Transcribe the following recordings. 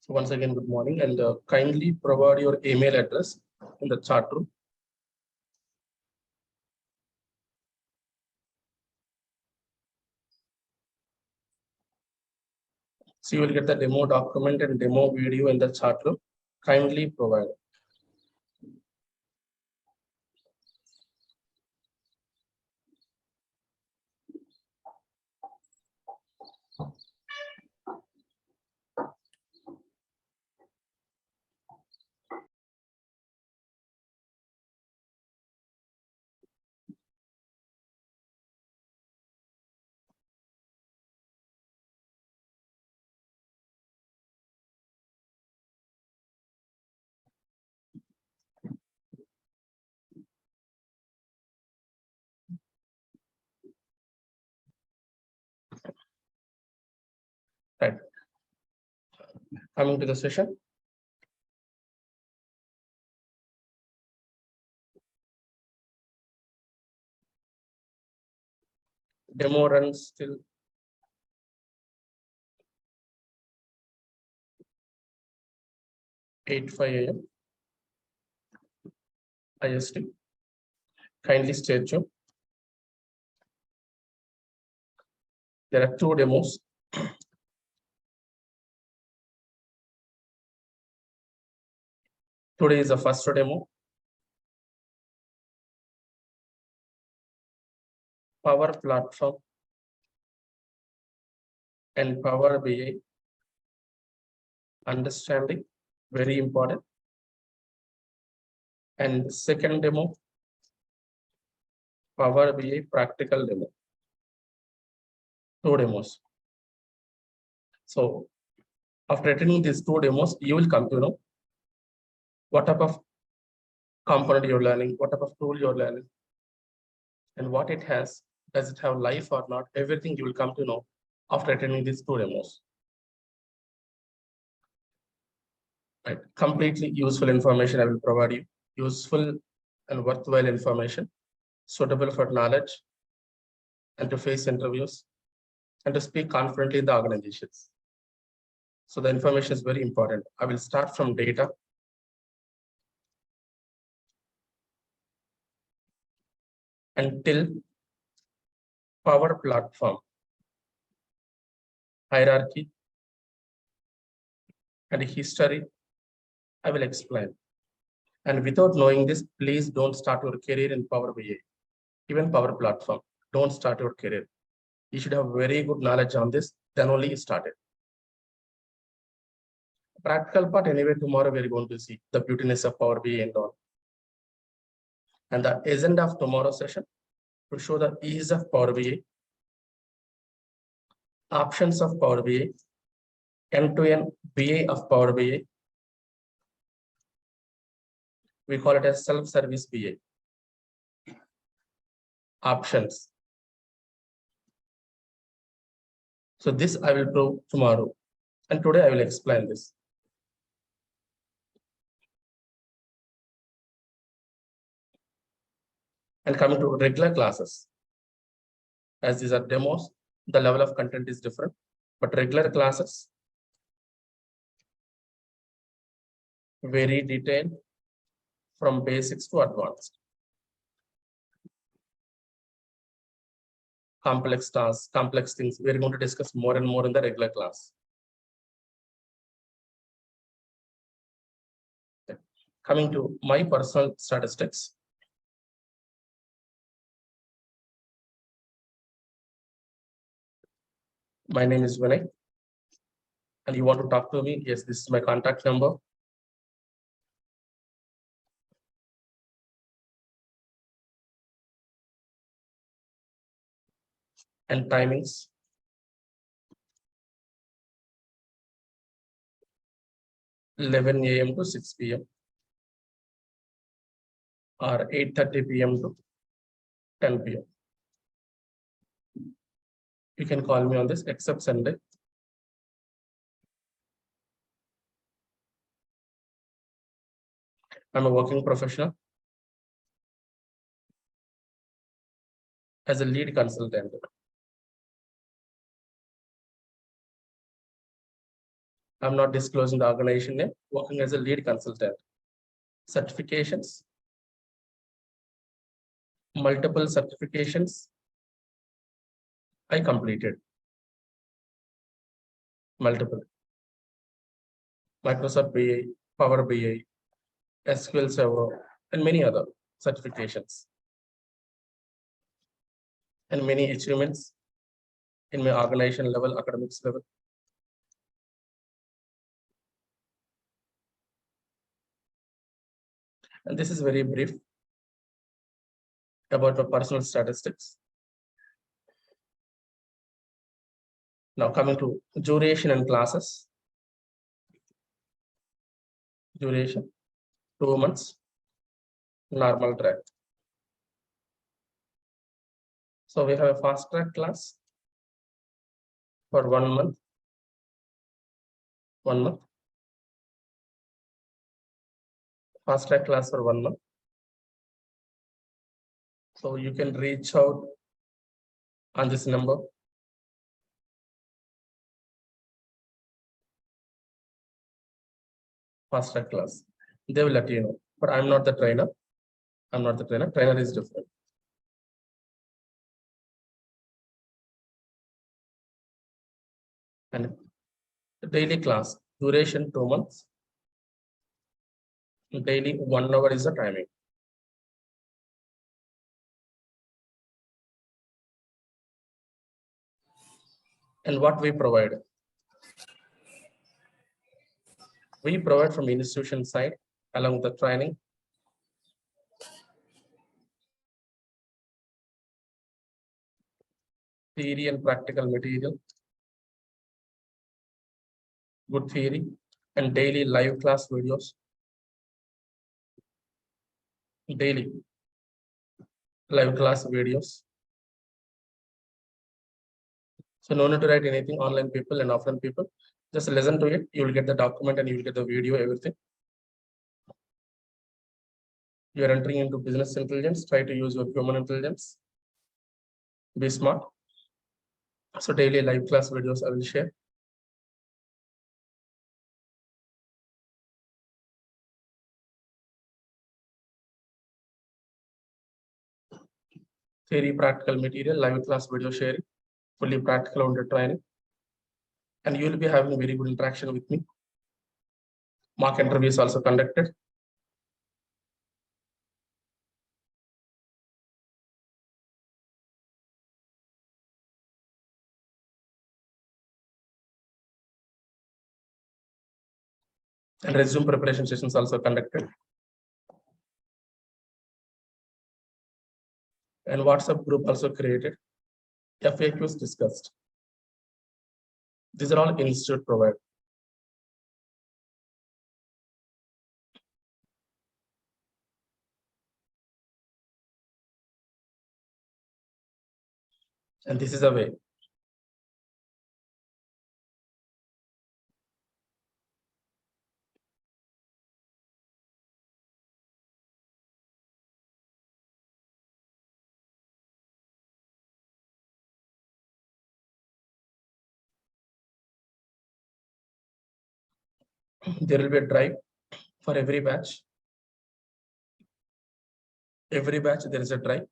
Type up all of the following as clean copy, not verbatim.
So once again, good morning, and kindly provide your email address in the chat room. So you will get the demo document and demo video in the chat room. Kindly provide. Right. Coming to the session. Demo runs till 8:05 a.m. IST. Kindly stay tuned. There are two demos. Today is the first demo. Power Platform and Power BI understanding, very important. And second demo, Power BI practical demo. Two demos. So after attending these two demos, you will come to know what type of component you're learning, what type of tool you're learning, and what it has. Does it have life or not? Everything you will come to know after attending these two demos. Right. Completely useful information I will provide you. Useful and worthwhile information, suitable for knowledge and to face interviews and to speak confidently in the organizations. So the information is very important. I will start from data. Until Power Platform, hierarchy, and history, I will explain. And without knowing this, please don't start your career in Power BI, even Power Platform. Don't start your career. You should have very good knowledge on this, then only you start it. Practical part, anyway, tomorrow we're going to see the beautiness of Power BI and all. And the agenda of tomorrow's session to show the ease of Power BI, options of Power BI, end-to-end BA of Power BI. We call it as self-service BA. Options. So this I will prove tomorrow. And today I will explain this. And coming to regular classes. As these are demos, the level of content is different. But regular classes, very detailed from basics to advanced. Complex tasks, complex things, we're going to discuss more and more in the regular class. Coming to my personal statistics. My name is Vinay. And you want to talk to me? Yes, this is my contact number. And timings. 11 a.m. to 6 p.m. or 8:30 p.m. to 10 p.m. You can call me on this except Sunday. I'm a working professional as a lead consultant. I'm not disclosing the organization name, working as a lead consultant. Certifications, multiple certifications I completed. Multiple. Microsoft BI, Power BI, SQL Server, and many other certifications. And many achievements in my organization level, academics level. And this is very brief about my personal statistics. Now coming to duration and classes. Duration, 2 months, normal track. So we have a fast track class for 1 month. 1 month. Fast track class for 1 month. So you can reach out on this number. Fast track class. They will let you know. But I'm not the trainer. I'm not the trainer. Trainer is different. And daily class, duration 2 months. Daily 1 hour is the timing. And what we provide? We provide from institution side along the training. Theory and practical material. Good theory and daily live class videos. Daily live class videos. So no need to write anything, online people and offline people. Just listen to it. You will get the document and you will get the video, everything. You are entering into business intelligence. Try to use your human intelligence. Be smart. So daily live class videos I will share. Theory, practical material, live class video sharing, fully practical on the training. And you will be having very good interaction with me. Mock interviews also conducted. And resume preparation sessions also conducted. And WhatsApp group also created. FAQs discussed. These are all institute provided. And this is a way. There will be a drive for every batch. Every batch there is a drive.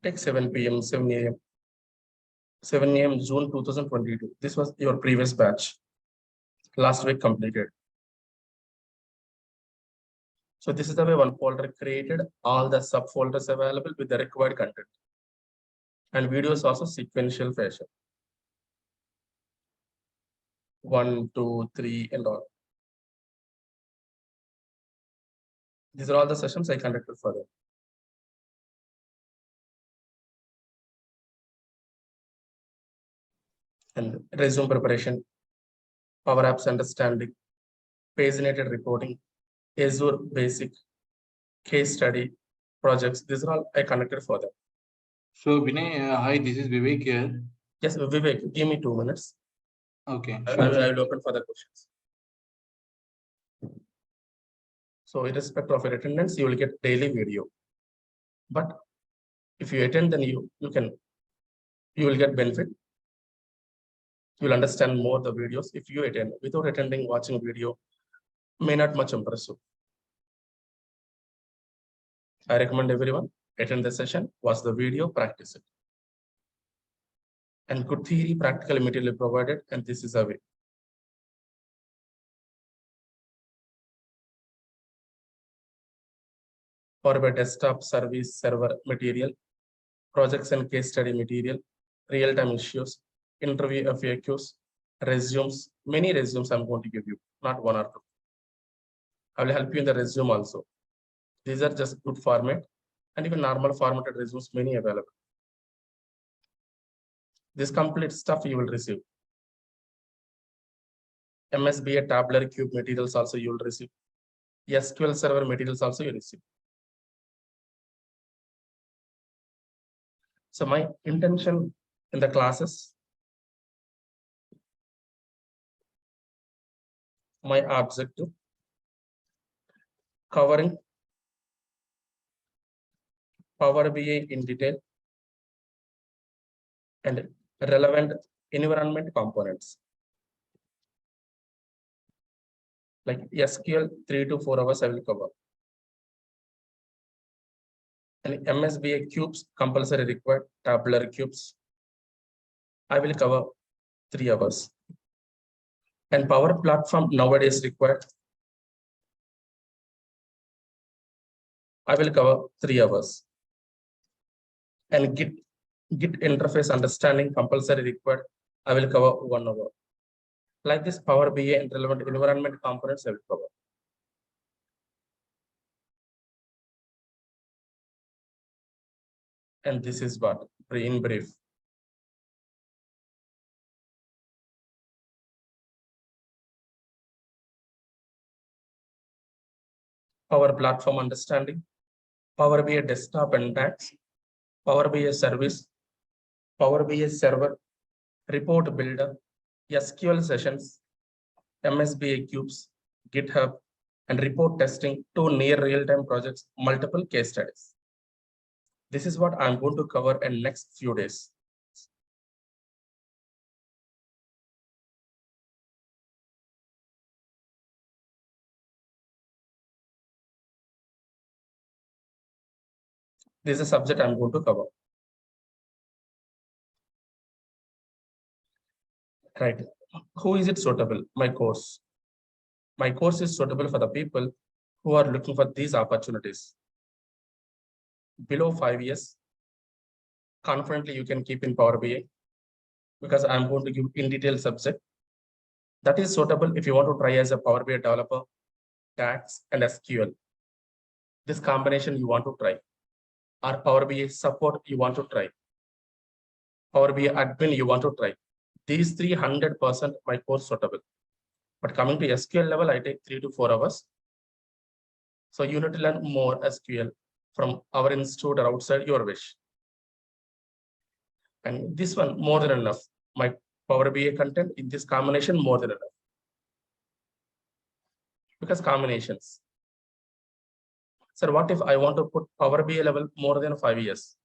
Take 7 p.m., 7 a.m. 7 a.m. June 2022. This was your previous batch. Last week completed. So this is the way one folder created, all the subfolders available with the required content. And videos also sequential fashion. 1, 2, 3, and all. These are all the sessions I conducted for them. And resume preparation, Power Apps understanding, paginated reporting, Azure basic, case study, projects. These are all I conducted for them. So Vinay, hi, this is Vivek here. Yes, Vivek, give me 2 minutes. Okay. I will open for the questions. So irrespective of your attendance, you will get daily video. But if you attend, then you will get benefit. You will understand more the videos if you attend. Without attending, watching a video may not much impress you. I recommend everyone attend the session, watch the video, practice it. And good theory, practical material provided, and this is a way. Power BI desktop service server material, projects and case study material, real-time issues, interview FAQs, resumes, many resumes I'm going to give you, not one or two. I will help you in the resume also. These are just good format, and even normal formatted resumes, many available. This complete stuff you will receive. MSBA tabular cube materials also you will receive. SQL server materials also you receive. So my intention in the classes, my objective, covering Power BI in detail and relevant environment components. Like SQL 3 to 4 hours I will cover. And MSBA cubes compulsory required, tabular cubes I will cover 3 hours. And Power Platform nowadays required, I will cover 3 hours. And Git interface understanding compulsory required, I will cover 1 hour. Like this, Power BI and relevant environment components I will cover. And this is what, in brief. Power Platform understanding, Power BI desktop and DAX, Power BI service, Power BI server, report builder, SQL sessions, MSBA cubes, GitHub, and report testing, 2 near real-time projects, multiple case studies. This is what I'm going to cover in next few days. This is a subject I'm going to cover. Right. Who is it suitable? My course. My course is suitable for the people who are looking for these opportunities. Below 5 years, confidently you can keep in Power BI because I'm going to give in detail subject. That is suitable if you want to try as a Power BI developer, DAX, and SQL. This combination you want to try. Or Power BI support you want to try. Power BI admin you want to try. These 300% my course suitable. But coming to SQL level, I take 3 to 4 hours. So you need to learn more SQL from our institute or outside, your wish. And this one more than enough. My Power BI content in this combination more than enough. Because combinations. So what if I want to put Power BI level more than 5 years?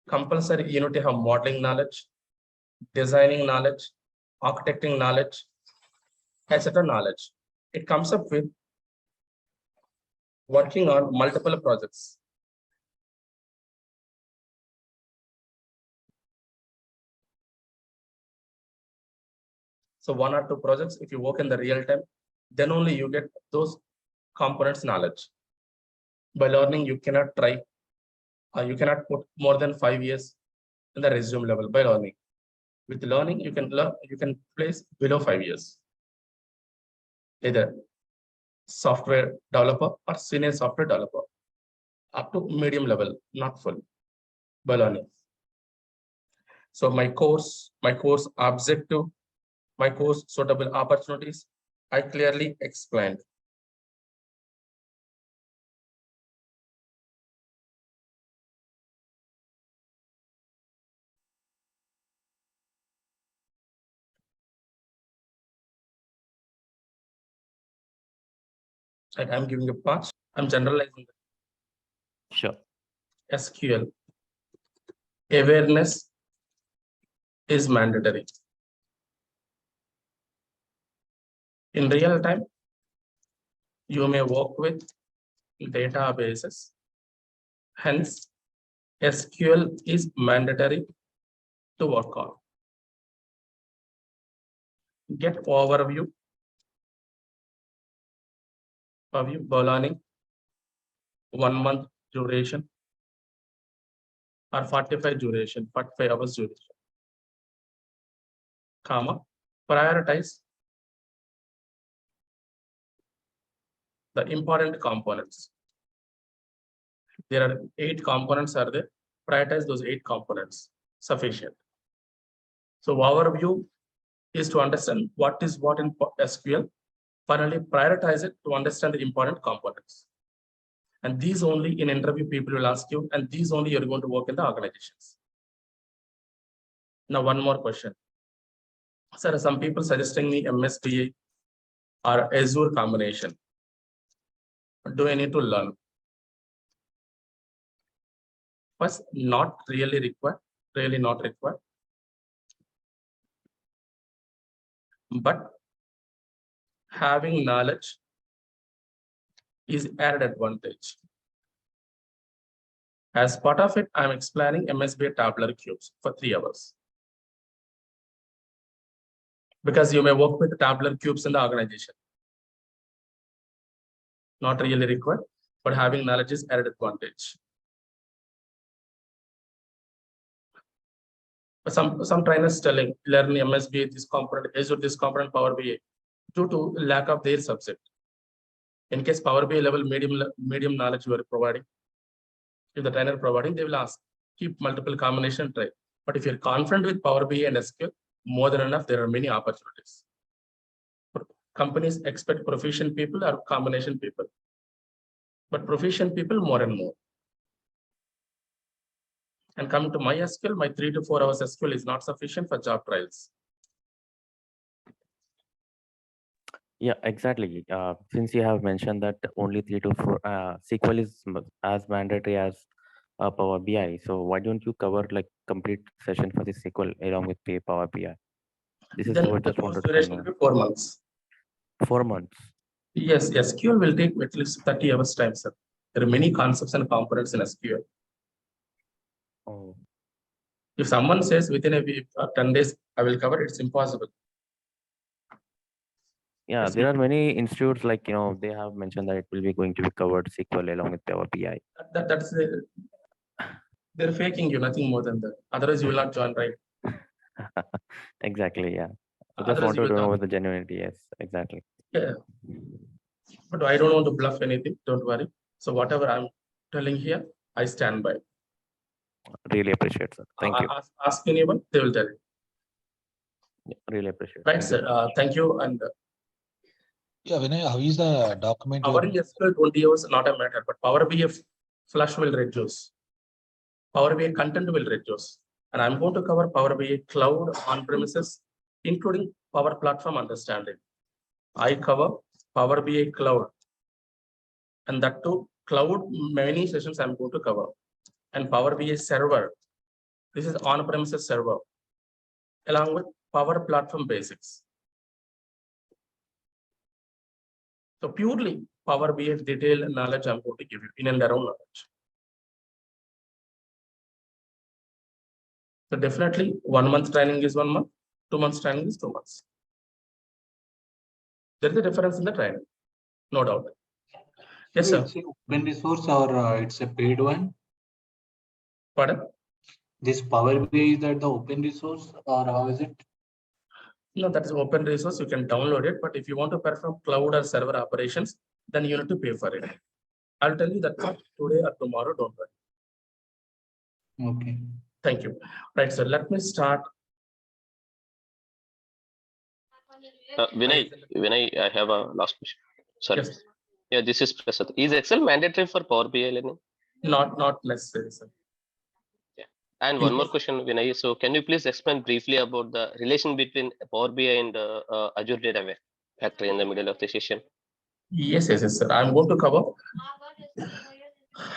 Compulsory you need to have modeling knowledge, designing knowledge, architecting knowledge, etc. knowledge. It comes up with working on multiple projects. So 1 or 2 projects, if you work in the real time, then only you get those components knowledge. By learning, you cannot try, you cannot put more than 5 years in the resume level by learning. With learning, you can learn, you can place below 5 years. Either software developer or senior software developer, up to medium level, not full, by learning. So my course objective, my course suitable opportunities, I clearly explained. Like I'm giving a patch, I'm generalizing. Sure. SQL awareness is mandatory. In real time, you may work with databases. Hence, SQL is mandatory to work on. Get overview of you learning 1 month duration or 45 duration, 45 hours duration. Comma, prioritize the important components. There are 8 components are there. Prioritize those 8 components. Sufficient. So overview is to understand what is what in SQL. Finally, prioritize it to understand the important components. And these only in interview people will ask you, and these only you're going to work in the organizations. Now, one more question. Sir, some people suggesting me MSBA or Azure combination. Do I need to learn? First, not really required, really not required. But having knowledge is added advantage. As part of it, I'm explaining MSBA tabular cubes for 3 hours. Because you may work with tabular cubes in the organization. Not really required, but having knowledge is added advantage. Some trainers telling learn MSBA this component, Azure this component, Power BI, due to lack of their subset. In case Power BI level medium knowledge you are providing, if the trainer providing, they will ask, keep multiple combination try. But if you're confident with Power BI and SQL, more than enough, there are many opportunities. Companies expect proficient people or combination people. But proficient people more and more. And coming to my SQL, my 3 to 4 hours SQL is not sufficient for job trials. Yeah, exactly. Since you have mentioned that only 3 to 4 SQL is as mandatory as Power BI, so why don't you cover like complete session for the SQL along with Power BI? This is Then what the just course wanted to duration will know. be 4 months. 4 months. Yes, SQL will take at least 30 hours time, sir. There are many concepts and components in SQL. Oh, If someone says within a week or 10 days, I will cover, it's impossible. yeah, Yes, there are many institutes like, they have mentioned that it will be going to be covered SQL along with Power BI. That's they're faking you, nothing more than that. Otherwise, you will not join, right? Exactly, yeah. I just Otherwise, you wanted to will know not. with the genuinity. Yes, exactly. Yeah. But I don't want to bluff anything. Don't worry. So whatever I'm telling here, I stand by. Really appreciate, sir. Thank you. Ask anyone, they will tell you. Yeah, really appreciate. Right, Thank sir. Thank you. And Yeah, Vinay, how is the document? Power SQL 20 hours not a matter, but Power BI flush will reduce. Power BI content will reduce. And I'm going to cover Power BI cloud on premises, including Power Platform understanding. I cover Power BI cloud. And that too, cloud, many sessions I'm going to cover. And Power BI server. This is on-premises server, along with Power Platform basics. So purely Power BI detailed knowledge I'm going to give you in and around knowledge. So definitely 1 month training is 1 month, 2 months training is 2 months. There is a difference in the training, no doubt. Yes, sir. It's an open resource or it's a paid one? Pardon? This Power BI, is that the open resource or how is it? No, that is open resource. You can download it. But if you want to perform cloud or server operations, then you need to pay for it. I'll tell you that today or tomorrow, don't worry. Okay. Thank you. Right, so let me start. Vinay, I have a last question. Sorry. Yes. Yeah, this is Prasad. Is Excel mandatory for Power BI learning? Not necessary, sir. And one more question, Vinay. So can you please explain briefly about the relation between Power BI and Azure Data Factory in the middle of the session? Yes, sir. I'm going to cover.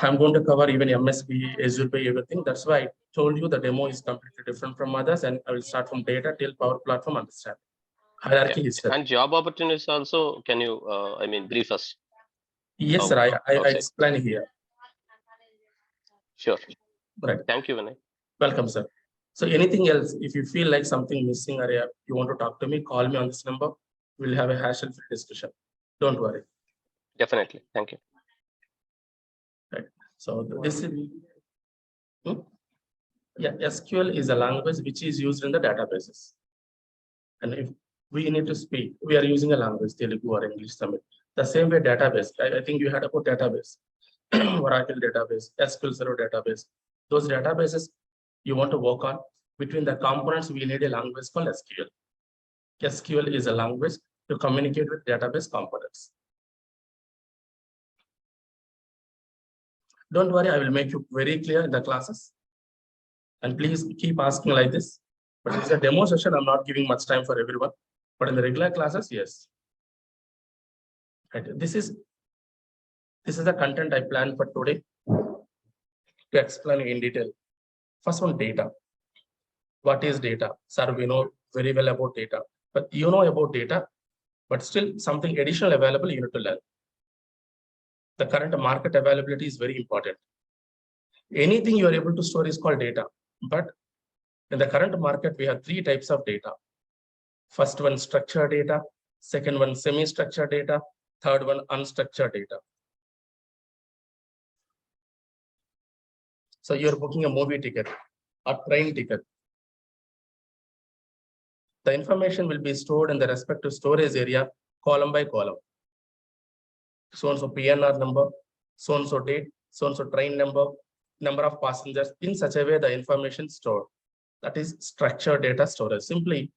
I'm going to cover even MSB, Azure Pay, everything. That's why I told you the demo is completely different from others, and I will start from data till Power Platform understanding. hierarchy is set. And job opportunities also, can you, brief us? Yes, sir. I outside. explain here. Sure. Right. Thank you, Vinay. Welcome, sir. So anything else, if you feel like something missing or you want to talk to me, call me on this number. We'll have a hassle-free discussion. Don't worry. Definitely. Thank you. Right. So this is, yeah, SQL is a language which is used in the databases. And if we need to speak, we are using a language, Telugu or English, Tamil. The same way database, I think you had about database, Oracle database, SQL Server database. Those databases you want to work on, between the components, we need a language called SQL. SQL is a language to communicate with database components. Don't worry, I will make you very clear in the classes. And please keep asking like this. But it's a demo session, I'm not giving much time for everyone. But in the regular classes, yes. Right. This is the content I planned for today to explain in detail. First one, data. What is data? Sir, we know very well about data, but you know about data, but still something additional available you need to learn. The current market availability is very important. Anything you are able to store is called data, but in the current market, we have 3 types of data. First one, structured data. Second one, semi-structured data. Third one, unstructured data. So you're booking a movie ticket, a train ticket. The information will be stored in the respective storage area, column by column. So-and-so PNR number, so-and-so date, so-and-so train number, number of passengers, in such a way the information stored. That is structured data storage, simply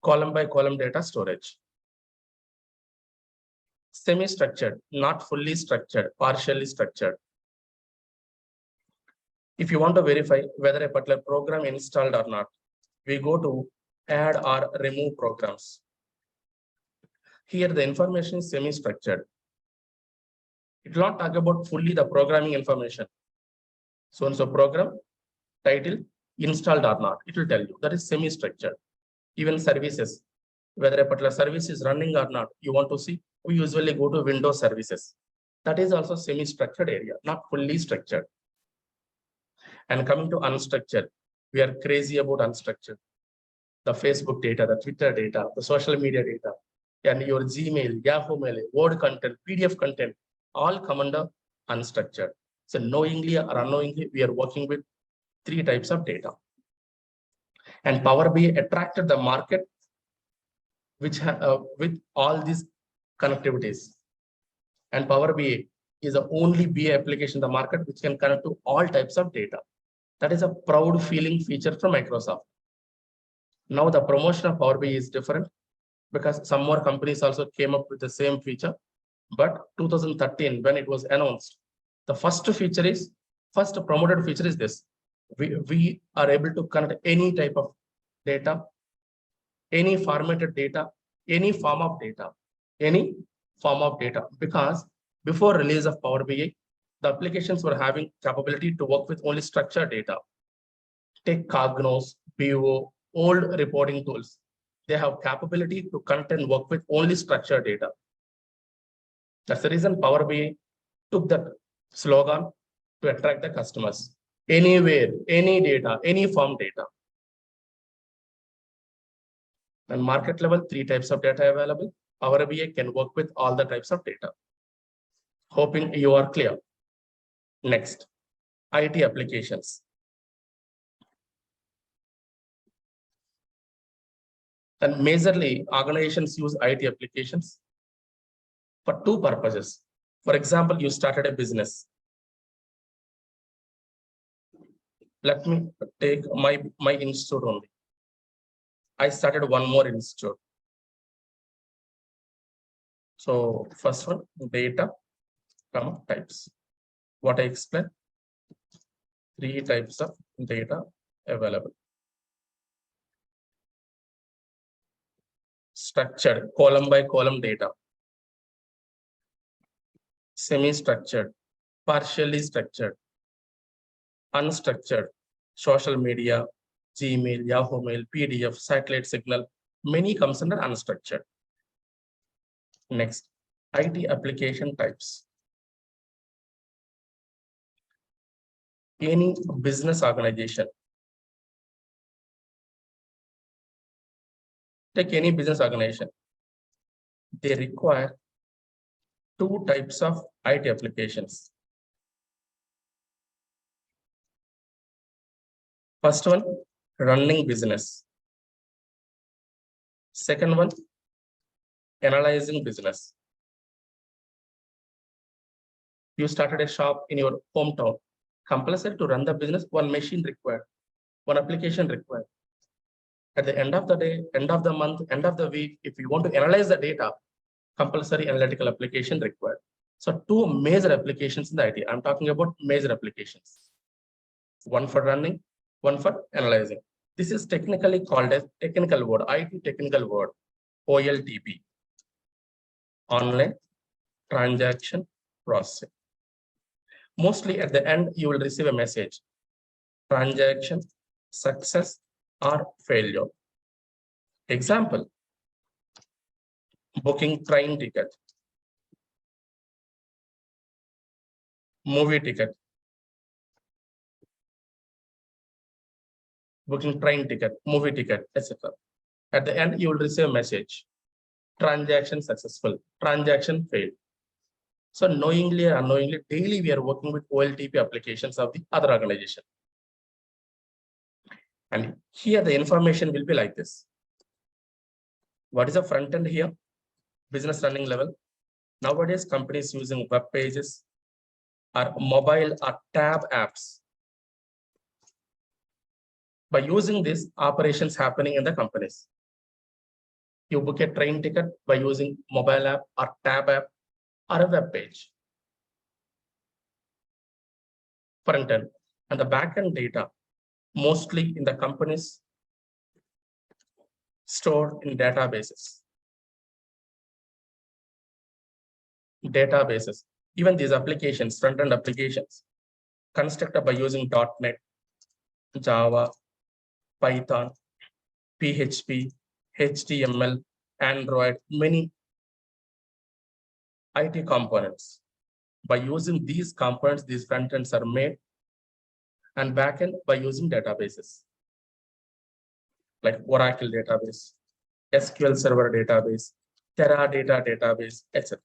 column by column data storage. Semi-structured, not fully structured, partially structured. If you want to verify whether a particular program installed or not, we go to add or remove programs. Here the information is semi-structured. It will not talk about fully the programming information. So-and-so program, title, installed or not, it will tell you. That is semi-structured. Even services, whether a particular service is running or not, you want to see, we usually go to Windows services. That is also semi-structured area, not fully structured. And coming to unstructured, we are crazy about unstructured. The Facebook data, the Twitter data, the social media data, and your Gmail, Yahoo Mail, Word content, PDF content, all come under unstructured. So knowingly or unknowingly, we are working with 3 types of data. And Power BI attracted the market which with all these connectivities. And Power BI is the only BI application in the market which can connect to all types of data. That is a proud feeling feature from Microsoft. Now the promotion of Power BI is different because some more companies also came up with the same feature. But 2013, when it was announced, the first promoted feature is this. We are able to connect any type of data, any formatted data, any form of data, because before release of Power BI, the applications were having capability to work with only structured data. Take Cognos, BO, old reporting tools. They have capability to connect and work with only structured data. That's the reason Power BI took that slogan to attract the customers. Anywhere, any data, any form data. And market level, 3 types of data available. Power BI can work with all the types of data. Hoping you are clear. Next, IT applications. And majorly, organizations use IT applications for 2 purposes. For example, you started a business. Let me take my institute only. I started one more institute. So first one, data, types. What I explained, 3 types of data available. Structured, column by column data. Semi-structured, partially structured, unstructured, social media, Gmail, Yahoo Mail, PDF, satellite signal, Many comes under unstructured. Next, IT application types. Any business organization. Take any business organization. They require two types of IT applications. First one, running business. Second one, analyzing business. You started a shop in your hometown. Compulsory to run the business, one machine required, one application required. At the end of the day, end of the month, end of the week, if you want to analyze the data, compulsory analytical application required. So two major applications in the IT. I'm talking about major applications. One for running, one for analyzing. This is technically called as technical word, IT technical word, OLTP. Online transaction processing. Mostly at the end, you will receive a message, transaction, success or failure. Example, booking train ticket, movie ticket, booking train ticket, movie ticket, etc. At the end, you will receive a message, transaction successful, transaction failed. So knowingly or unknowingly, daily we are working with OLTP applications of the other organization. And here the information will be like this. What is the front end here? Business running level. Nowadays, companies using web pages or mobile or tab apps. By using this, operations happening in the companies. You book a train ticket by using mobile app or tab app or a web page. Front end and the back end data, mostly in the companies stored in databases. Databases, even these applications, front end applications, constructed by using .NET, Java, Python, PHP, HTML, Android, many IT components. By using these components, these front ends are made, and backend by using databases like Oracle database, SQL Server database, Teradata database, etc.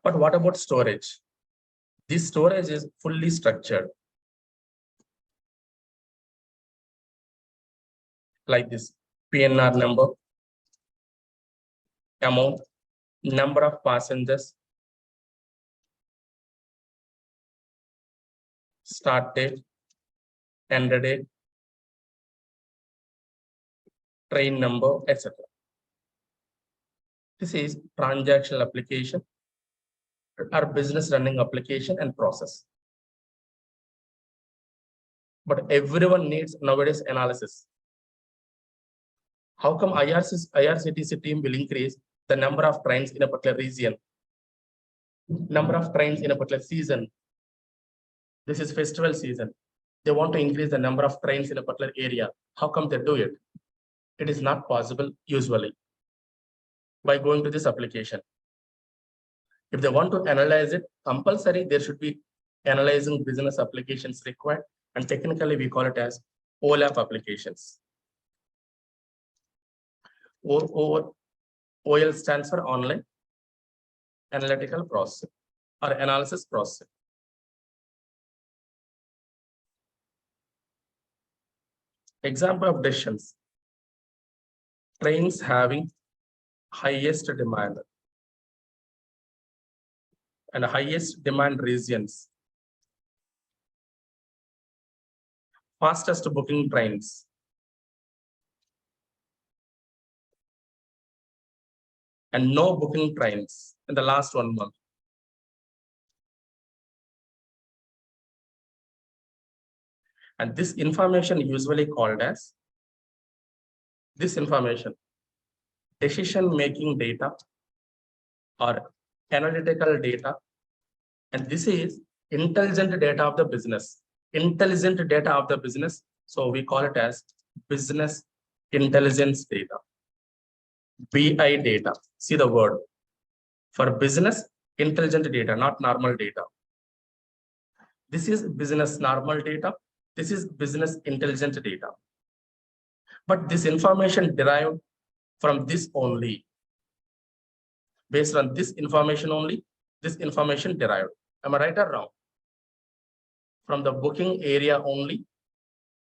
But what about storage? This storage is fully structured. Like this, PNR number, amount, number of passengers, start date, end date, train number, etc. This is transactional application or business running application and process. But everyone needs nowadays analysis. How come IRCTC team will increase the number of trains in a particular region, number of trains in a particular season? This is festival season. They want to increase the number of trains in a particular area. How come they do it? It is not possible usually by going to this application. If they want to analyze it, compulsory, there should be analyzing business applications required, and technically we call it as OLAP applications. OL stands for online analytical processing or analysis processing. Example of decisions. Trains having highest demand and highest demand regions. Fastest booking trains. And no booking trains in the last 1 month. And this information usually called as decision-making data or analytical data. And this is intelligent data of the business. Intelligent data of the business. So we call it as business intelligence data, BI data. See the word. For business, intelligent data, not normal data. This is business normal data. This is business intelligent data. But this information derived from this only. Based on this information only, this information derived. Am I right or wrong? From the booking area only,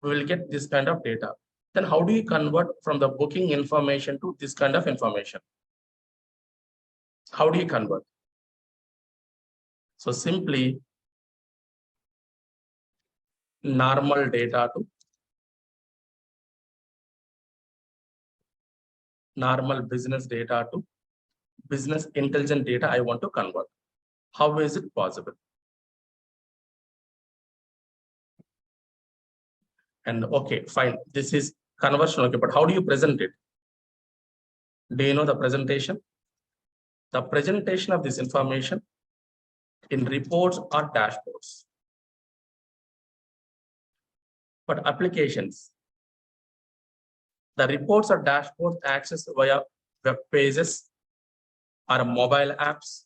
we will get this kind of data. Then how do you convert from the booking information to this kind of information? How do you convert? So simply normal data to normal business data to business intelligent data I want to convert. How is it possible? And okay, fine. This is conversion, okay, but how do you present it? Do you know the presentation? The presentation of this information in reports or dashboards. But applications, the reports or dashboards accessed via web pages or mobile apps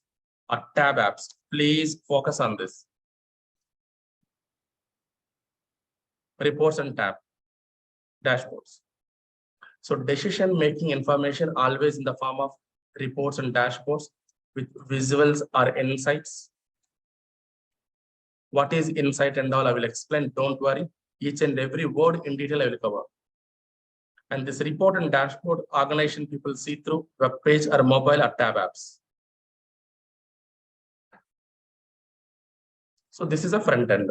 or tab apps. Please focus on this. Reports and tab dashboards. So decision-making information always in the form of reports and dashboards with visuals or insights. What is insight and all I will explain, don't worry. Each and every word in detail I will cover. And this report and dashboard organization people see through web page or mobile or tab apps. So this is a front end.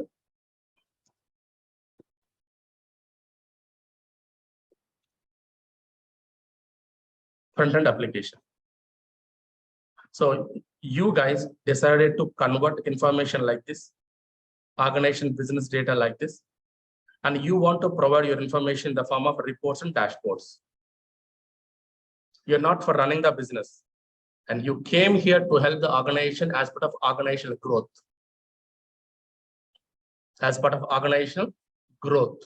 Front end application. So you guys decided to convert information like this, organization business data like this, and you want to provide your information in the form of reports and dashboards. You're not for running the business, and you came here to help the organization as part of organizational growth. As part of organizational growth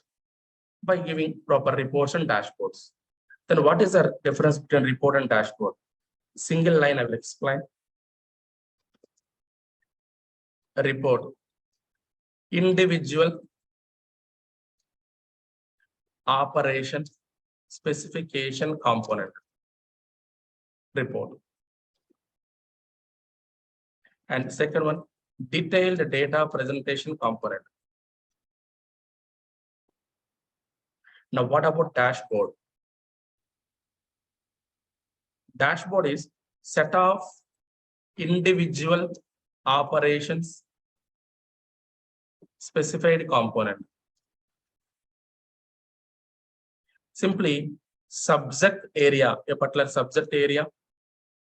by giving proper reports and dashboards. Then what is the difference between report and dashboard? Single line I will explain. A report, individual operation specification component. Report. And second one, detailed data presentation component. Now, what about dashboard? Dashboard is set of individual operations specified component. Simply subject area, a particular subject area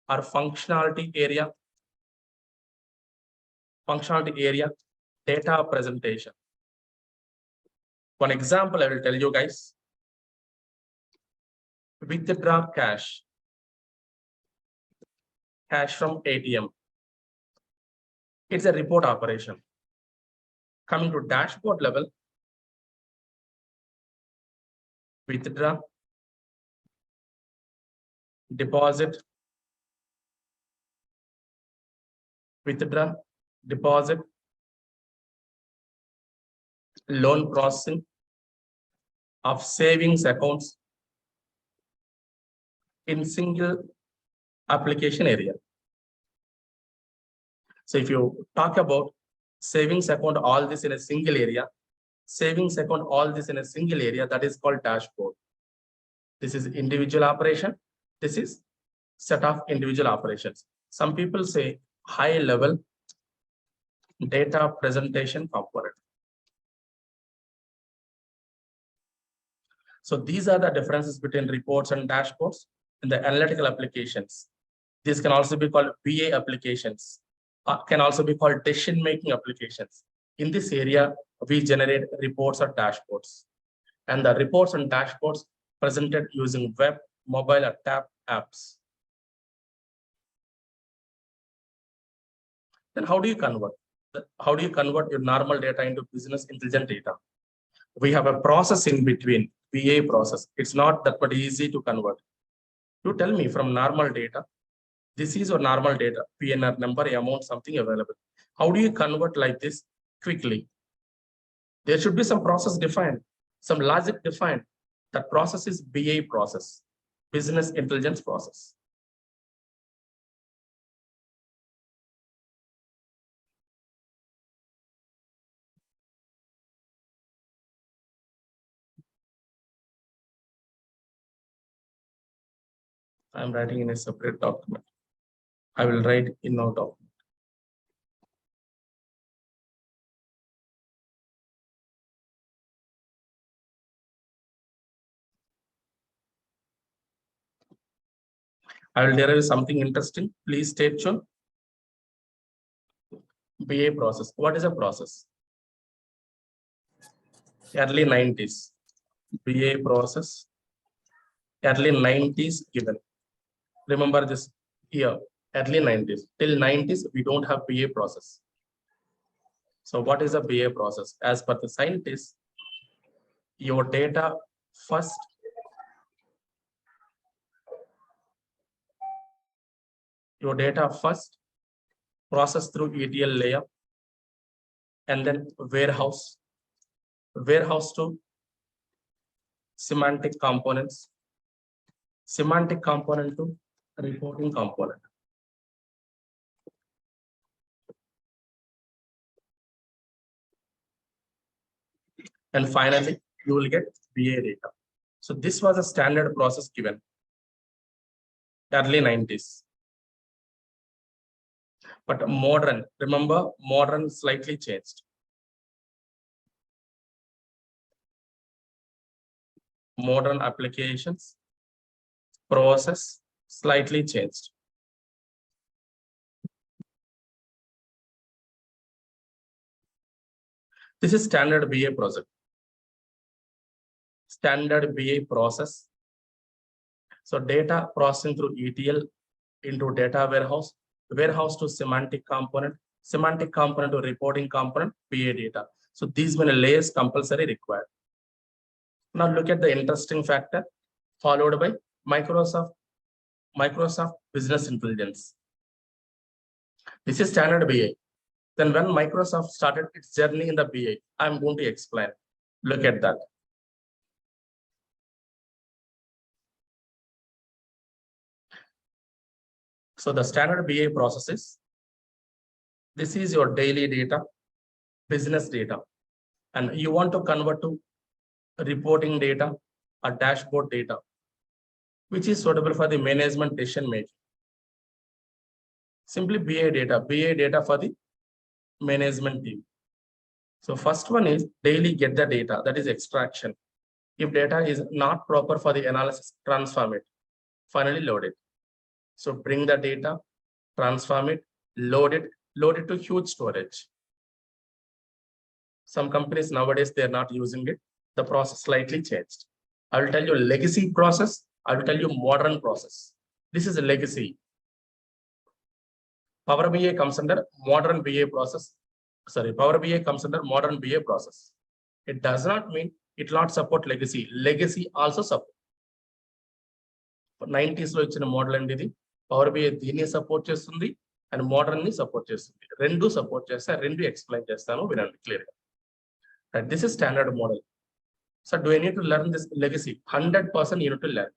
or functionality area, data presentation. One example I will tell you guys. Withdraw cash from ATM. It's a report operation. Coming to dashboard level, withdraw, deposit, withdraw, deposit, loan processing of savings accounts in single application area. So if you talk about savings account, all this in a single area, savings account, all this in a single area, that is called dashboard. This is individual operation. This is set of individual operations. Some people say high level data presentation component. So these are the differences between reports and dashboards in the analytical applications. These can also be called BA applications, can also be called decision-making applications. In this area, we generate reports or dashboards. And the reports and dashboards presented using web, mobile, or tab apps. Then how do you convert? How do you convert your normal data into business intelligent data? We have a process in between, BA process. It's not that much easy to convert. You tell me from normal data, this is your normal data, PNR number, amount, something available. How do you convert like this quickly? There should be some process defined, some logic defined. That process is BA process, business intelligence process. I'm writing in a separate document. I will write in our document. I will derive something interesting. Please stay tuned. BA process. What is a process? Early 90s. BA process. Early 90s given. Remember this here. Early 90s. Till 90s, we don't have BA process. So what is a BA process? As per the scientists, your data first process through ETL layer, and then warehouse to semantic components, semantic component to reporting component. And finally, you will get BA data. So this was a standard process given early 90s. But modern, remember, modern slightly changed. Modern applications, process slightly changed. This is standard BA process. Standard BA process. So data processing through ETL into data warehouse, warehouse to semantic component to reporting component, BA data. So these many layers compulsory required. Now look at the interesting factor followed by Microsoft Business Intelligence. This is standard BA. Then when Microsoft started its journey in the BA, I'm going to explain. Look at that. So the standard BA processes, this is your daily data, business data, and you want to convert to reporting data or dashboard data, which is suitable for the management decision making. Simply BA data for the management team. So first one is daily get the data, that is extraction. If data is not proper for the analysis, transform it, finally load it. So bring the data, transform it, load it to huge storage. Some companies nowadays, they're not using it. The process slightly changed. I will tell you legacy process. I will tell you modern process. This is a legacy. Power BI comes under modern BA process. Sorry, Power BI comes under modern BA process. It does not mean it will not support legacy. Legacy also support. 90s లో ఇచ్చిన model అండి ఇది. Power BI దీన్ని support చేస్తుంది and modern ని support చేస్తుంది. రెండు support చేస్తే రెండు ఎక్స్ప్లెయిన్ చేస్తాను వినండి క్లియర్ గా. This is standard model. So do I need to learn this legacy? 100% you need to learn.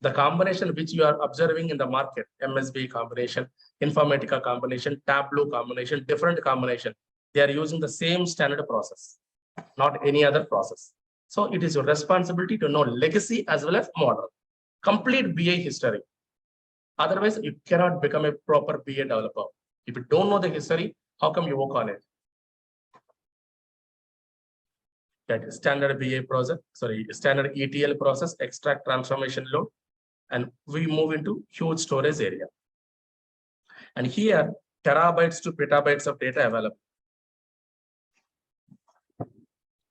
The combination which you are observing in the market, MSB combination, Informatica combination, Tableau combination, different combination, they are using the same standard process, not any other process. So it is your responsibility to know legacy as well as modern. Complete BA history. Otherwise, you cannot become a proper BA developer. If you don't know the history, how come you work on it? That is standard BA process, standard ETL process, extract, transformation, load, and we move into huge storage area. And here, terabytes to petabytes of data available.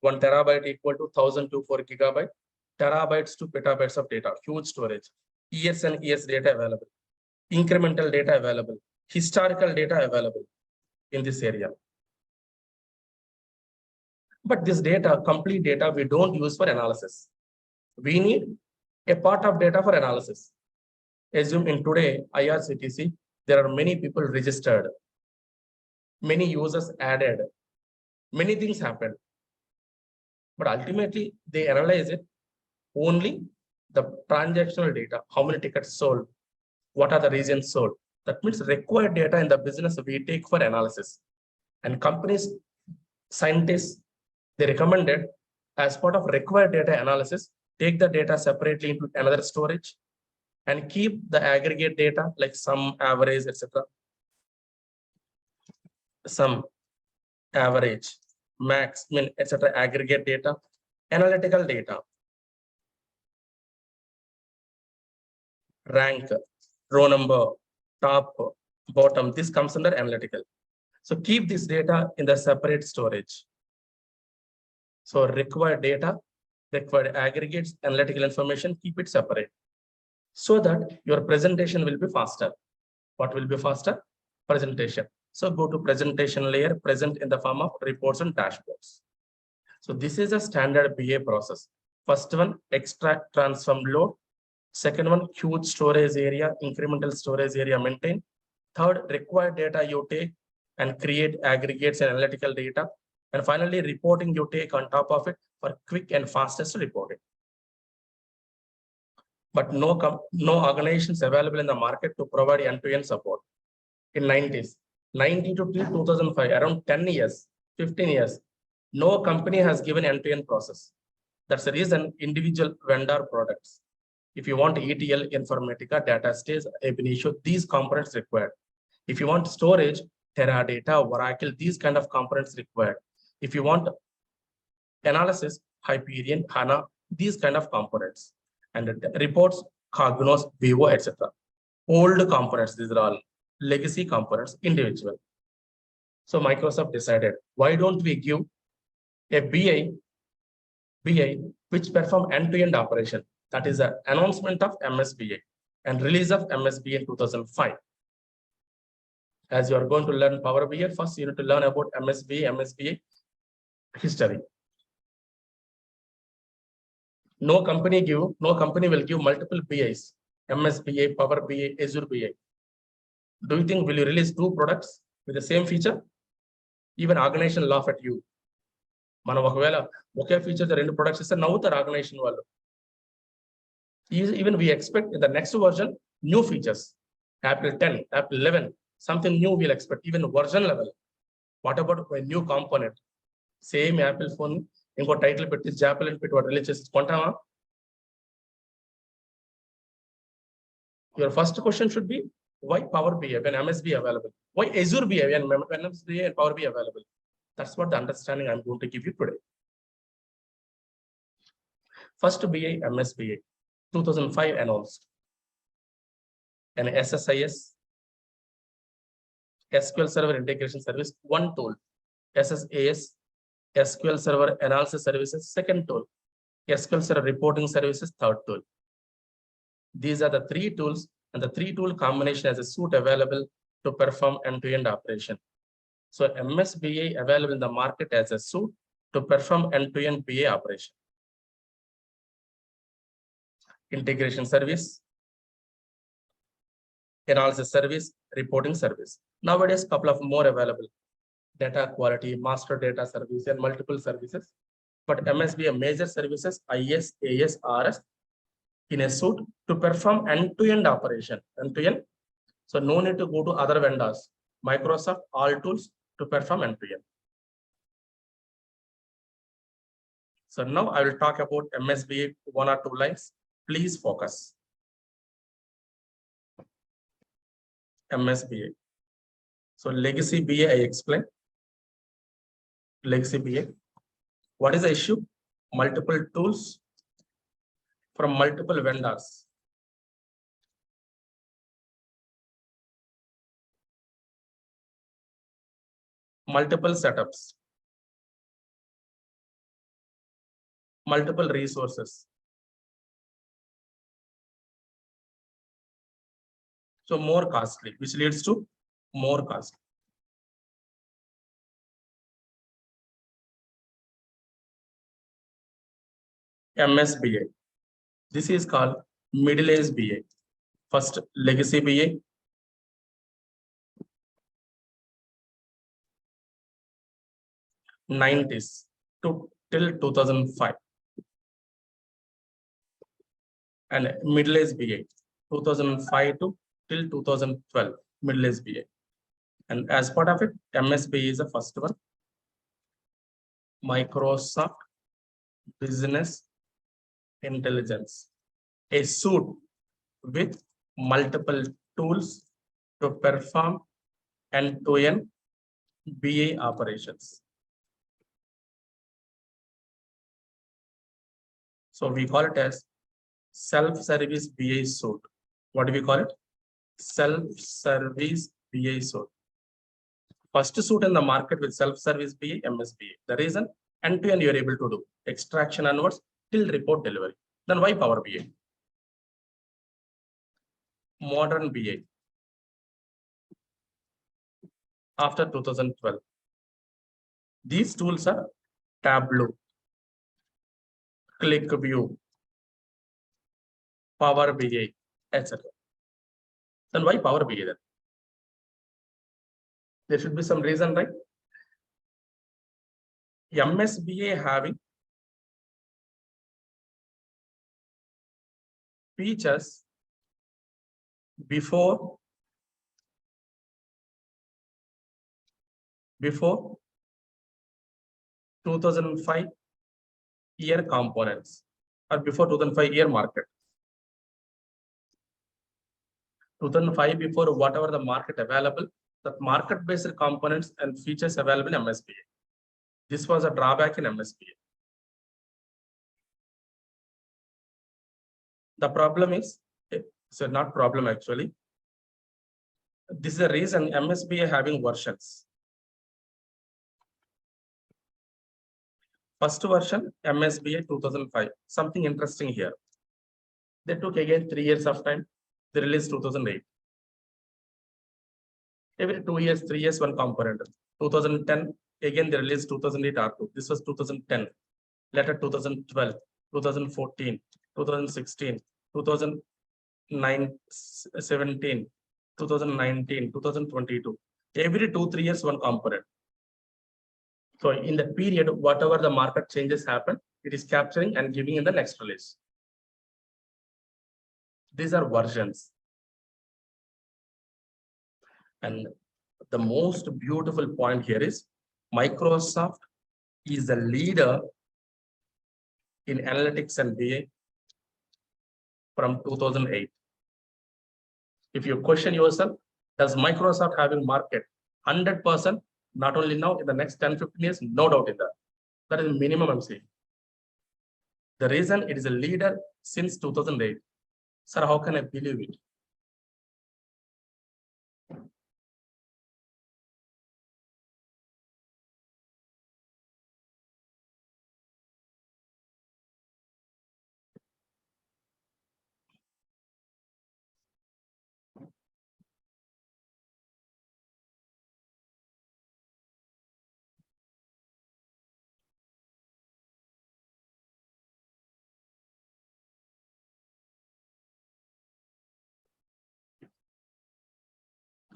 1 terabyte equal to 1024 gigabyte, terabytes to petabytes of data, huge storage. ES and ES data available, incremental data available, historical data available in this area. But this data, complete data, we don't use for analysis. We need a part of data for analysis. Assume in today IRCTC, there are many people registered, many users added, many things happened. But ultimately, they analyze it only the transactional data, how many tickets sold, what are the regions sold. That means required data in the business we take for analysis. And companies, scientists, they recommended as part of required data analysis, take the data separately into another storage and keep the aggregate data like sum, average, etc. Sum, average, max, min, etc. aggregate data, analytical data, rank, row number, top, bottom, this comes under analytical. So keep this data in the separate storage. So required data, required aggregates, analytical information, keep it separate so that your presentation will be faster. What will be faster? Presentation. So go to presentation layer, present in the form of reports and dashboards. So this is a standard BA process. First one, extract, transform, load. Second one, huge storage area, incremental storage area maintain. Third, required data you take and create aggregates and analytical data. And finally, reporting you take on top of it for quick and fastest reporting. But no organizations available in the market to provide end-to-end support. In 90s, 90 to 2005, around 10 years, 15 years, no company has given end-to-end process. That's the reason individual vendor products. If you want ETL, Informatica, data stage, ab initio, these components required. If you want storage, Teradata, Oracle, these kind of components required. If you want analysis, Hyperion, HANA, these kind of components. And the reports, Cognos, Vivo, etc. Old components, these are all legacy components, individual. So Microsoft decided, why don't we give a BI which perform end-to-end operation? That is the announcement of MSBA and release of MSBA in 2005. As you are going to learn Power BI, first you need to learn about MSBA history. No company will give multiple BIs, MSBA, Power BI, Azure BI. Do you think will you release 2 products with the same feature? Even organization laugh at you. మనం ఒకవేళ ఒకే feature 2 products ఇస్తే నవ్వుతారు organization వాళ్ళు. Even we expect in the next version new features. Apple 10, Apple 11, something new we'll expect, even version level. What about a new component? Same Apple phone, ఇంకో title పెట్టి జాపిల్ అని పెట్టి వాడు రిలీజ్ చేసి కొంటామా? Your first question should be, why Power BI when MSB available? Why Azure BI when MSB and Power BI available? That's what the understanding I'm going to give you today. First BI, MSBA, 2005 announced. An SSIS, SQL Server Integration Service, 1 tool. SSAS, SQL Server Analysis Services, 2nd tool. SQL Server Reporting Services, 3rd tool. These are the 3 tools, and the 3 tool combination as a suite available to perform end-to-end operation. So MSBA available in the market as a suite to perform end-to-end BA operation. Integration service, analysis service, reporting service. Nowadays, couple of more available. Data quality, master data service, and multiple services. But MSBA major services, IS, AS, RS, in a suite to perform end-to-end operation. End-to-end. So no need to go to other vendors. Microsoft, all tools to perform end-to-end. So now I will talk about MSBA 1 or 2 lines. Please focus. MSBA. So legacy BA, I explained. Legacy BA. What is the issue? Multiple tools from multiple vendors. Multiple setups. Multiple resources. So more costly, which leads to more cost. MSBA. This is called middle-aged BA. First, legacy BA. '90s to till 2005. And middle-aged BA, 2005 to till 2012, middle-aged BA. And as part of it, MSBA is the first one. Microsoft Business Intelligence, a suite with multiple tools to perform end-to-end BA operations. So we call it as self-service BA suite. What do we call it? Self-service BA suite. First suite in the market with self-service BA, MSBA. The reason, end-to-end you're able to do extraction onwards till report delivery. Then why Power BA? Modern BA. After 2012. These tools are Tableau, ClickView, Power BA, etc. Then why Power BA then? There should be some reason, right? MSBA having features before 2005 year components or before 2005 year market. 2005 before whatever the market available, the market based components and features available in MSBA. This was a drawback in MSBA. The problem is, so not problem actually. This is the reason MSBA having versions. First version, MSBA 2005. Something interesting here. They took again 3 years of time. They released 2008. Every 2 years, 3 years, one component. 2010, again they released 2008 R2. This was 2010. Later 2012, 2014, 2016, 2017, 2019, 2022. Every 2-3 years, one component. So in the period, whatever the market changes happen, it is capturing and giving in the next release. These are versions. And the most beautiful point here is Microsoft is the leader in analytics and BA from 2008. If you question yourself, does Microsoft having market 100%, not only now, in the next 10-15 years, no doubt in that. That is the minimum I'm saying. The reason it is a leader since 2008. Sir, how can I believe it?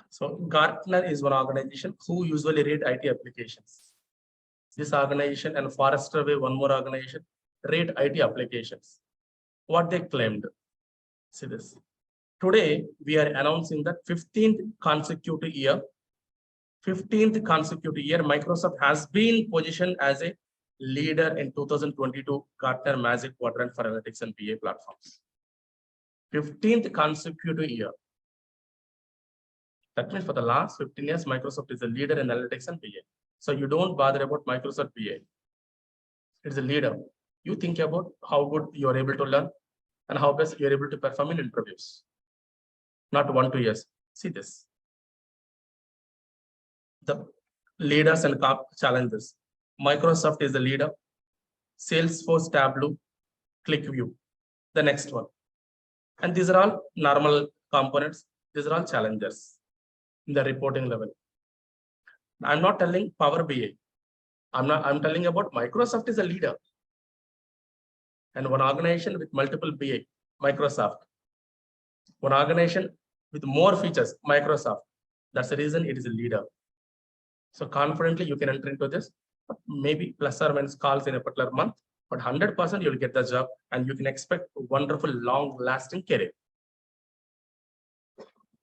So Gartner is one organization who usually rate IT applications. This organization and Forrester Wave, one more organization, rate IT applications. What they claimed. See this. Today, we are announcing that 15th consecutive year, Microsoft has been positioned as a leader in 2022 Gartner Magic Quadrant for Analytics and BA platforms. 15th consecutive year. That means for the last 15 years, Microsoft is a leader in analytics and BA. So you don't bother about Microsoft BA. It's a leader. You think about how good you are able to learn and how best you are able to perform in interviews. Not 1-2 years. See this. The leaders and challenges. Microsoft is the leader. Salesforce, Tableau, ClickView. The next one. And these are all normal components. These are all challengers in the reporting level. I'm not telling Power BI. I'm telling about Microsoft is a leader. and one organization with multiple BA, Microsoft. One organization with more features, Microsoft. That's the reason it is a leader. So confidently you can enter into this, maybe plus or minus calls in a particular month, but 100% you'll get the job and you can expect a wonderful, long-lasting career.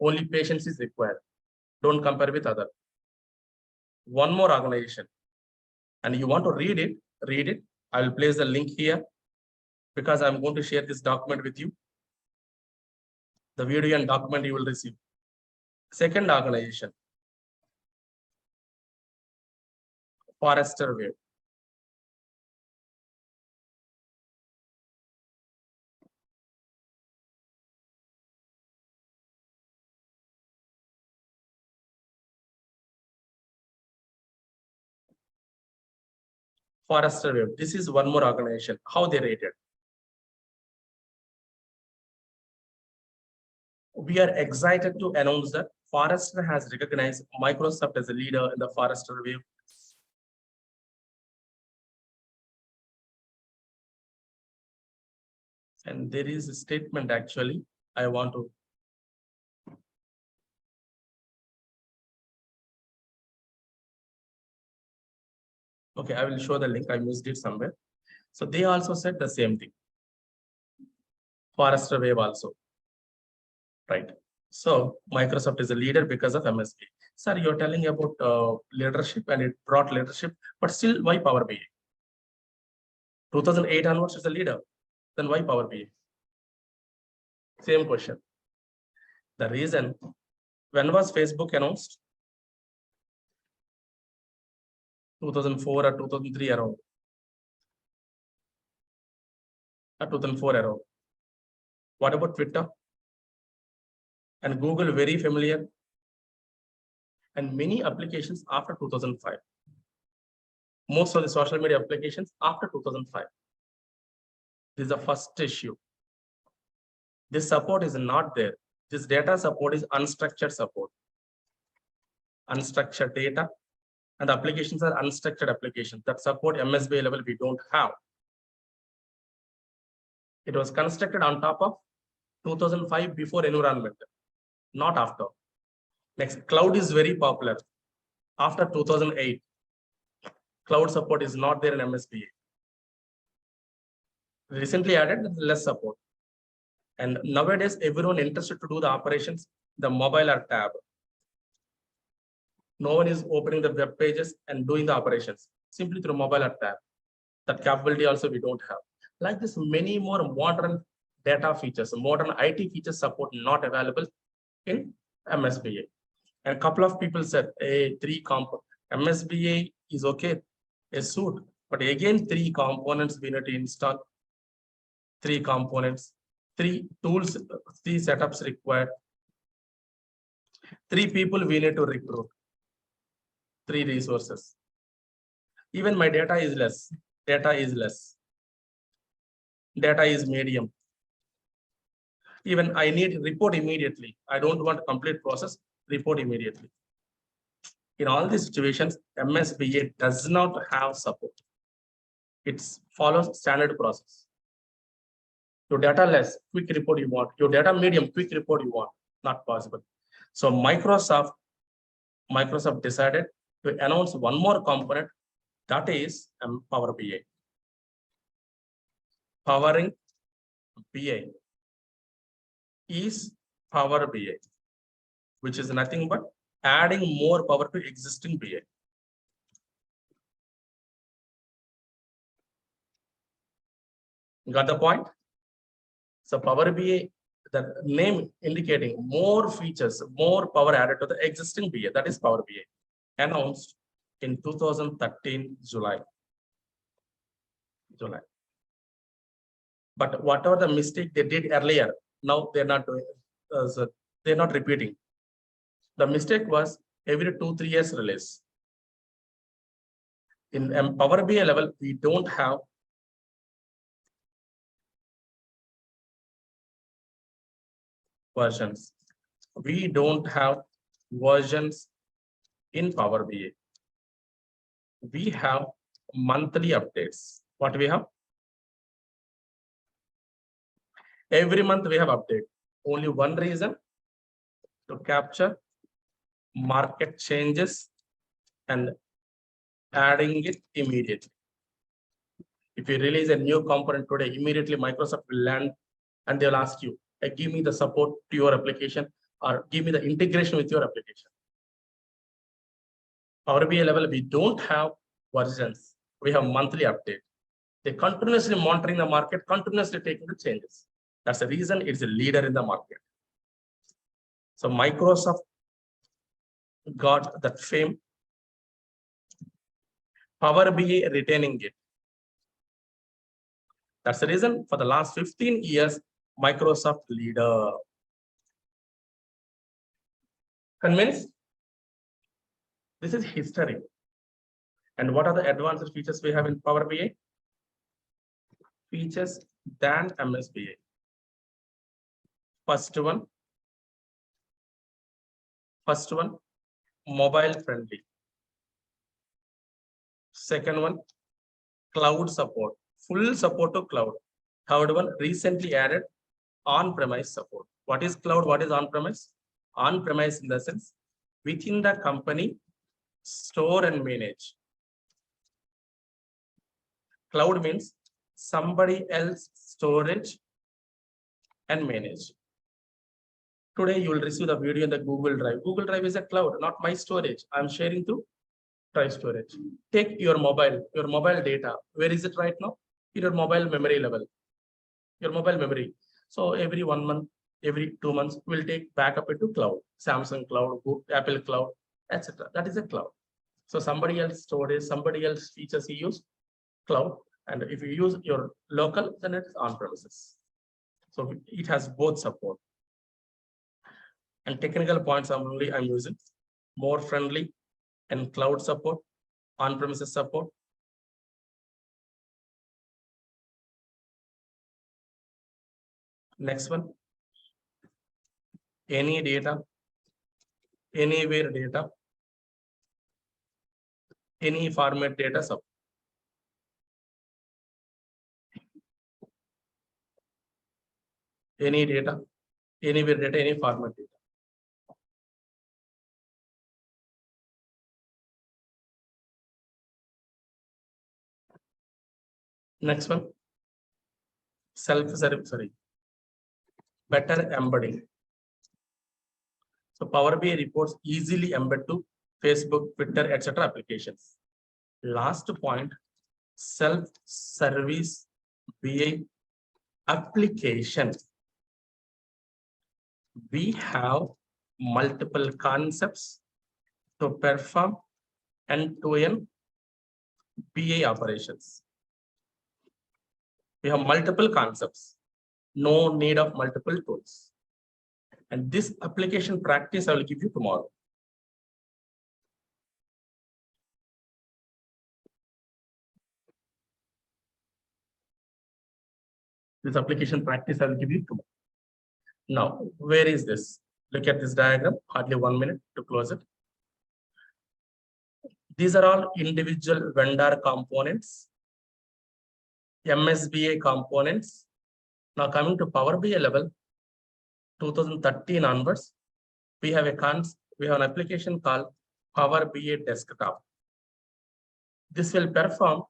Only patience is required. Don't compare with other. One more organization, and you want to read it. I will place the link here because I'm going to share this document with you. The video and document you will receive. Second organization, Forrester Wave. Forrester Wave. This is one more organization. How they rated? We are excited to announce that Forrester has recognized Microsoft as a leader in the Forrester Wave. And there is a statement actually I want to. Okay, I will show the link. I missed it somewhere. So they also said the same thing. Forrester Wave also. Right. So Microsoft is a leader because of MSB. Sir, you're telling about leadership and it brought leadership, but still why Power BI? 2008 onwards is a leader. Then why Power BI? Same question. The reason, when was Facebook announced? 2004 or 2003 around. Or 2004 around. What about Twitter? And Google, very familiar. And many applications after 2005. Most of the social media applications after 2005. This is the first issue. This support is not there. This data support is unstructured support. Unstructured data. And the applications are unstructured applications that support MSB level we don't have. It was constructed on top of 2005 before environment, not after. Next, cloud is very popular. After 2008, cloud support is not there in MSBA. Recently added less support. And nowadays, everyone interested to do the operations, the mobile or tab. No one is opening the web pages and doing the operations simply through mobile or tab. That capability also we don't have. Like this, many more modern data features, modern IT features support not available in MSBA. And a couple of people said, a MSBA is okay, a suit, but again, 3 components we need to install. 3 components, 3 tools, 3 setups required. 3 people we need to recruit. 3 resources. Even my data is less. Data is less. Data is medium. Even I need report immediately. I don't want complete process, report immediately. In all these situations, MSBA does not have support. It follows standard process. Your data less, quick report you want. Your data medium, quick report you want. Not possible. So Microsoft decided to announce one more component, that is Power BI. Powering BI is Power BI, which is nothing but adding more power to existing BI. Got the point? So Power BI, the name indicating more features, more power added to the existing BI, that is Power BI, announced in 2013 July. But whatever the mistake they did earlier, now they're not doing, so they're not repeating. The mistake was every 2-3 years release. In Power BI level, we don't have versions. We don't have versions in Power BI. We have monthly updates. What we have? Every month we have update. Only one reason, to capture market changes and adding it immediately. If you release a new component today, immediately Microsoft will land and they'll ask you, give me the support to your application or give me the integration with your application. Power BI level, we don't have versions. We have monthly update. They continuously monitoring the market, continuously taking the changes. That's the reason it's a leader in the market. So Microsoft got that fame. Power BI retaining it. That's the reason for the last 15 years, Microsoft leader. Convinced? This is history. And what are the advanced features we have in Power BI? Features than MSBI. First one, mobile friendly. Second one, cloud support, full support to cloud. Third one, recently added on-premise support. What is cloud? What is on-premise? On-premise in the sense, within the company, store and manage. Cloud means somebody else storage and manage. Today, you will receive the video in the Google Drive. Google Drive is a cloud, not my storage. I'm sharing through Drive storage. Take your mobile data. Where is it right now? In your mobile memory level. Your mobile memory. So every 1 month, every 2 months, we'll take backup into cloud. Samsung cloud, Apple cloud, etc. That is a cloud. So somebody else storage, somebody else features you use cloud. And if you use your local, then it's on premises. So it has both support. And technical points I'm using more friendly and cloud support, on-premises support. Next one, any data, anywhere data, any format data support. Any data, anywhere data, any format data. Next one, self-service, better embedding. So Power BI reports easily embed to Facebook, Twitter, etc. applications. Last point, self-service BI application. We have multiple concepts to perform end-to-end BI operations. We have multiple concepts, no need of multiple tools. And this application practice I will give you tomorrow. This application practice I will give you tomorrow. Now, where is this? Look at this diagram, hardly 1 minute to close it. These are all individual vendor components, MSBA components. Now coming to Power BI level, 2013 onwards, we have an application called Power BI Desktop. This will perform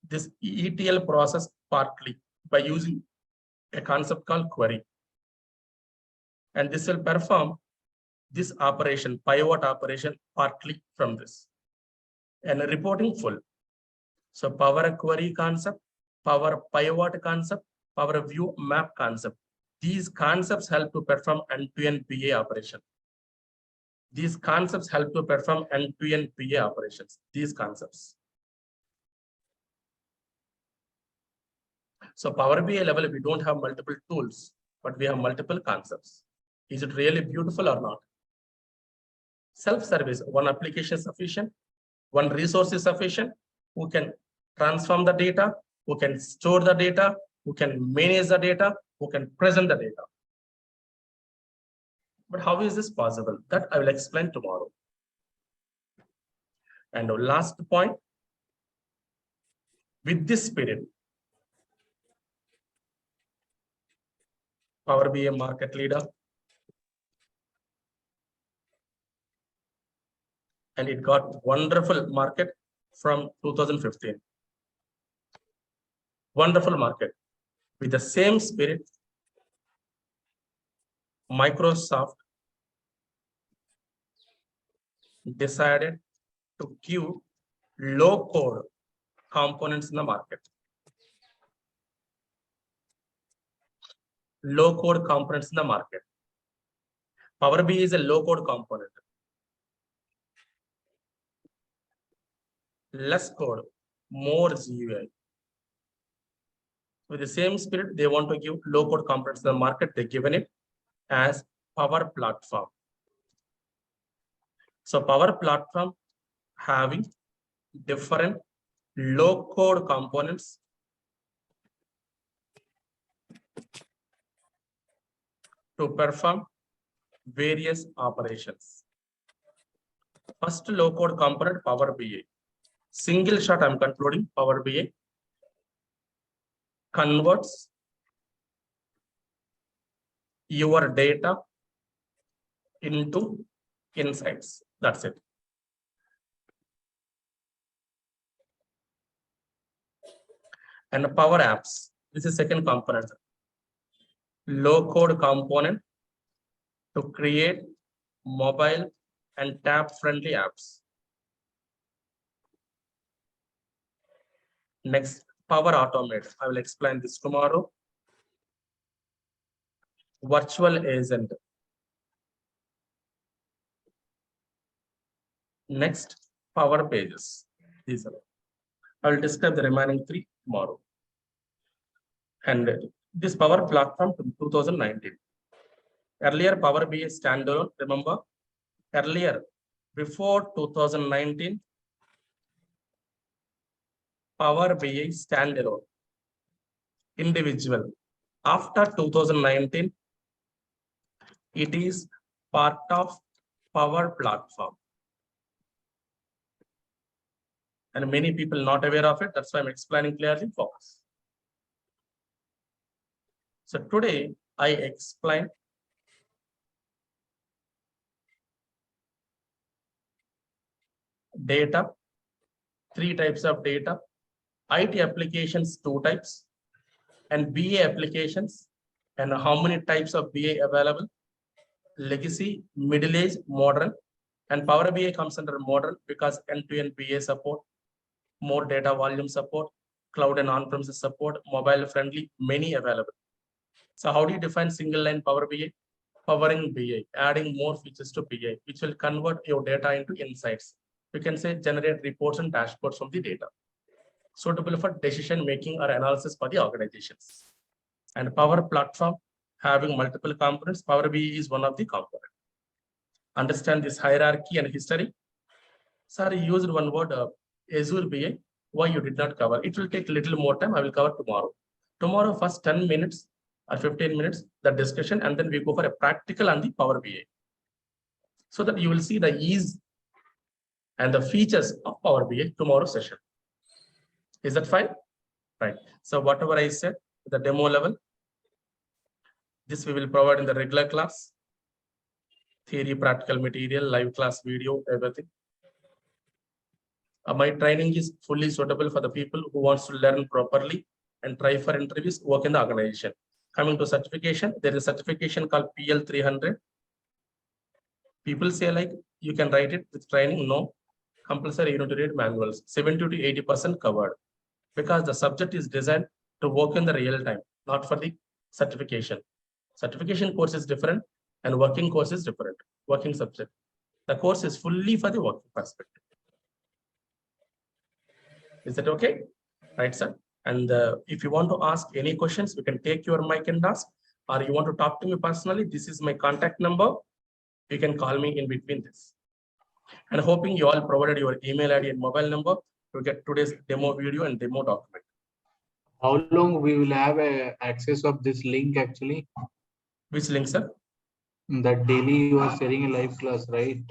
this ETL process partly by using a concept called query. And this will perform this operation, pivot operation, partly from this. And reporting full. So Power Query concept, Power Pivot concept, Power View Map concept. These concepts help to perform end-to-end BA operation. These concepts help to perform end-to-end BA operations. These concepts. So Power BI level, we don't have multiple tools, but we have multiple concepts. Is it really beautiful or not? Self-service, one application is sufficient, one resource is sufficient, who can transform the data, who can store the data, who can manage the data, who can present the data. But how is this possible? That I will explain tomorrow. And the last point, with this spirit, Power BI market leader. And it got wonderful market from 2015. Wonderful market. With the same spirit, Microsoft decided to give low code components in the market. Low code components in the market. Power BI is a low code component. Less code, more GUI. With the same spirit, they want to give low code components in the market. They've given it as Power Platform. So Power Platform having different low code components to perform various operations. First low code component, Power BI. Single shot, I'm concluding. Power BI converts your data into insights. That's it. And Power Apps. This is second component. Low code component to create mobile and tab friendly apps. Next, Power Automate. I will explain this tomorrow. Virtual agent. Next, Power Pages. These are. I will describe the remaining three tomorrow. And this Power Platform from 2019. Earlier, Power BI standalone. Remember, earlier, before 2019, Power BI standalone, individual. After 2019, it is part of Power Platform. And many people not aware of it. That's why I'm explaining clearly for us. So today I explain data, three types of data, IT applications, two types, and BA applications, and how many types of BA available, legacy, middle age, modern, and Power BI comes under modern because end-to-end BA support, more data volume support, cloud and on-premises support, mobile friendly, many available. So how do you define single line Power BI? Powering BI, adding more features to BI, which will convert your data into insights. You can say generate reports and dashboards from the data, suitable for decision making or analysis for the organizations. And Power Platform having multiple components. Power BI is one of the components. Understand this hierarchy and history. Sir, you used one word, Azure BI. Why you did not cover? It will take a little more time. I will cover tomorrow. Tomorrow, first 10 minutes or 15 minutes, the discussion, and then we go for a practical on the Power BI. So that you will see the ease and the features of Power BI tomorrow session. Is that fine? Right. So whatever I said, the demo level, this we will provide in the regular class. Theory, practical material, live class video, everything. My training is fully suitable for the people who wants to learn properly and try for interviews, work in the organization. Coming to certification, there is a certification called PL 300. People say like, you can write it with training. No, compulsory you need to read manuals, 70 to 80% covered, because the subject is designed to work in the real time, not for the certification. Certification course is different and working course is different, working subject. The course is fully for the working perspective. Is that okay? Right, sir? And if you want to ask any questions, you can take your mic and ask, or you want to talk to me personally, this is my contact number. You can call me in between this. And hoping you all provided your email ID and mobile number to get today's demo video and demo document. How long we will have access of this link actually? Which link, sir? That daily you are sharing a live class, right?